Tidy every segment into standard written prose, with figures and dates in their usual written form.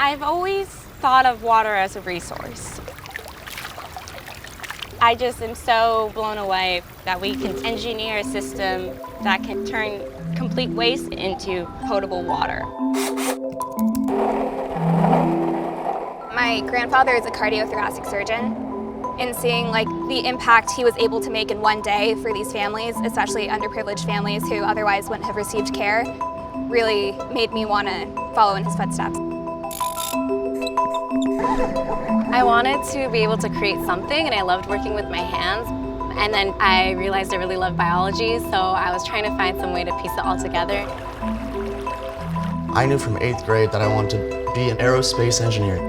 I've always thought of water as a resource. I just am so blown away that we can engineer a system that can turn complete waste into potable water. My grandfather is a cardiothoracic surgeon, and seeing the impact he was able to make in one day for these families, especially underprivileged families who otherwise wouldn't have received care, really made me want to follow in his footsteps. I wanted to be able to create something, and I loved working with my hands. And then I realized I really loved biology, so I was trying to find some way to piece it all together. I knew from 8th grade that I wanted to be an aerospace engineer.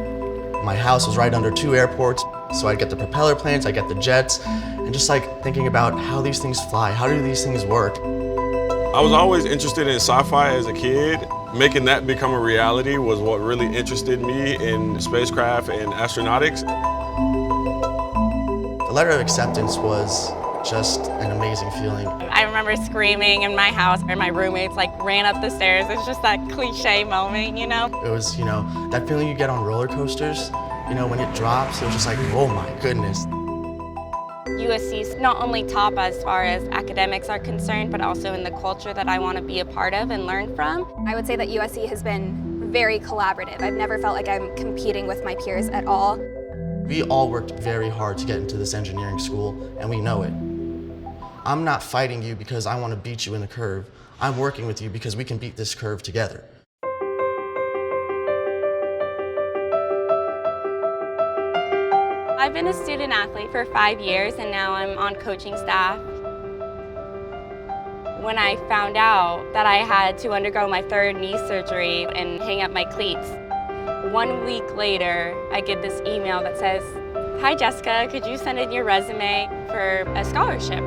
My house was right under 2 airports, so I'd get the propeller planes, I'd get the jets, and just thinking about how these things fly, how do these things work? I was always interested in sci-fi as a kid. Making that become a reality was what really interested me in spacecraft and astronautics. The letter of acceptance was just an amazing feeling. I remember screaming in my house, and my roommates ran up the stairs. It's just that cliche moment, you know? It was, that feeling you get on roller coasters, when it drops, it was just oh my goodness. USC's not only top as far as academics are concerned, but also in the culture that I want to be a part of and learn from. I would say that USC has been very collaborative. I've never felt like I'm competing with my peers at all. We all worked very hard to get into this engineering school, and we know it. I'm not fighting you because I want to beat you in the curve. I'm working with you because we can beat this curve together. I've been a student athlete for 5 years, and now I'm on coaching staff. When I found out that I had to undergo my 3rd knee surgery and hang up my cleats, 1 week later, I get this email that says, "Hi Jessica, could you send in your resume for a scholarship?"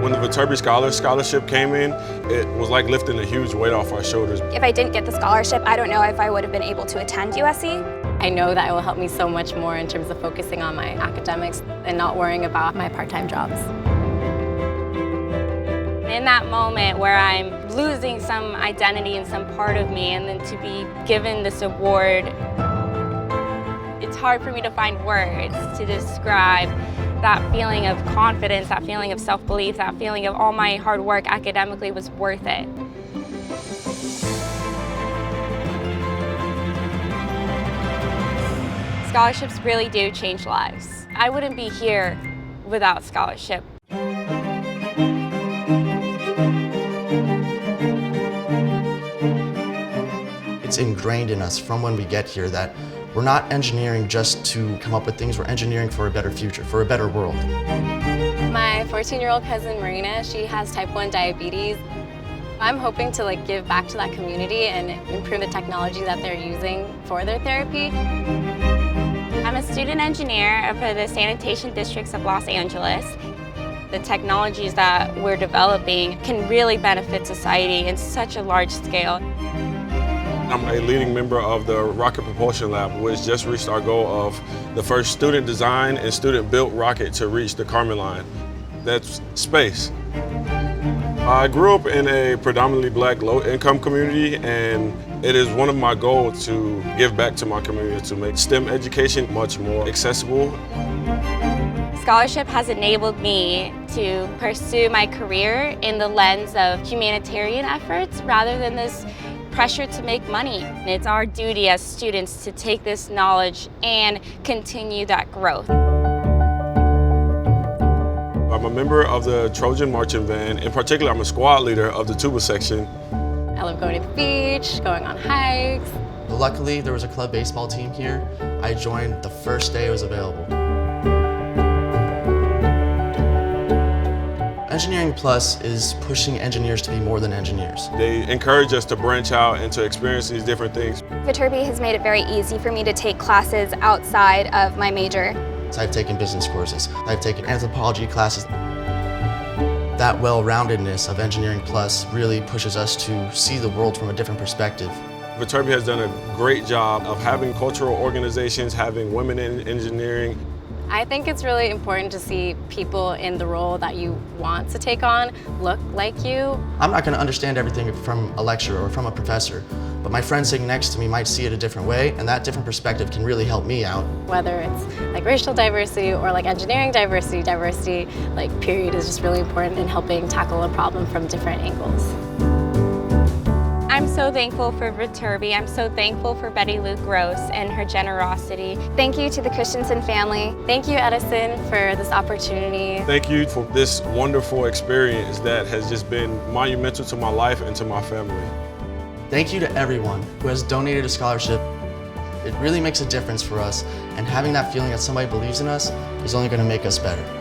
When the Viterbi Scholarship came in, it was like lifting a huge weight off our shoulders. If I didn't get the scholarship, I don't know if I would have been able to attend USC. I know that it will help me so much more in terms of focusing on my academics and not worrying about my part-time jobs. In that moment where I'm losing some identity and some part of me, and then to be given this award, it's hard for me to find words to describe that feeling of confidence, that feeling of self-belief, that feeling of all my hard work academically was worth it. Scholarships really do change lives. I wouldn't be here without scholarship. It's ingrained in us from when we get here that we're not engineering just to come up with things, we're engineering for a better future, for a better world. My 14-year-old cousin Marina, she has type 1 diabetes. I'm hoping to give back to that community and improve the technology that they're using for their therapy. I'm a student engineer for the sanitation districts of Los Angeles. The technologies that we're developing can really benefit society in such a large scale. I'm a leading member of the Rocket Propulsion Lab, which just reached our goal of the first student-designed and student-built rocket to reach the Kármán line. That's space. I grew up in a predominantly Black, low-income community, and it is one of my goals to give back to my community, to make STEM education much more accessible. Scholarship has enabled me to pursue my career in the lens of humanitarian efforts rather than this pressure to make money. It's our duty as students to take this knowledge and continue that growth. I'm a member of the Trojan Marching Band. In particular, I'm a squad leader of the tuba section. I love going to the beach, going on hikes. Luckily, there was a club baseball team here. I joined the first day it was available. Engineering Plus is pushing engineers to be more than engineers. They encourage us to branch out and to experience these different things. Viterbi has made it very easy for me to take classes outside of my major. I've taken business courses, I've taken anthropology classes. That well-roundedness of Engineering Plus really pushes us to see the world from a different perspective. Viterbi has done a great job of having cultural organizations, having women in engineering. I think it's really important to see people in the role that you want to take on look like you. I'm not going to understand everything from a lecturer or from a professor, but my friend sitting next to me might see it a different way, and that different perspective can really help me out. Whether it's like racial diversity or like engineering diversity, like period is just really important in helping tackle a problem from different angles. I'm so thankful for Viterbi. I'm so thankful for Betty Lou Gross and her generosity. Thank you to the Christensen family. Thank you, Edison, for this opportunity. Thank you for this wonderful experience that has just been monumental to my life and to my family. Thank you to everyone who has donated a scholarship. It really makes a difference for us, and having that feeling that somebody believes in us is only going to make us better.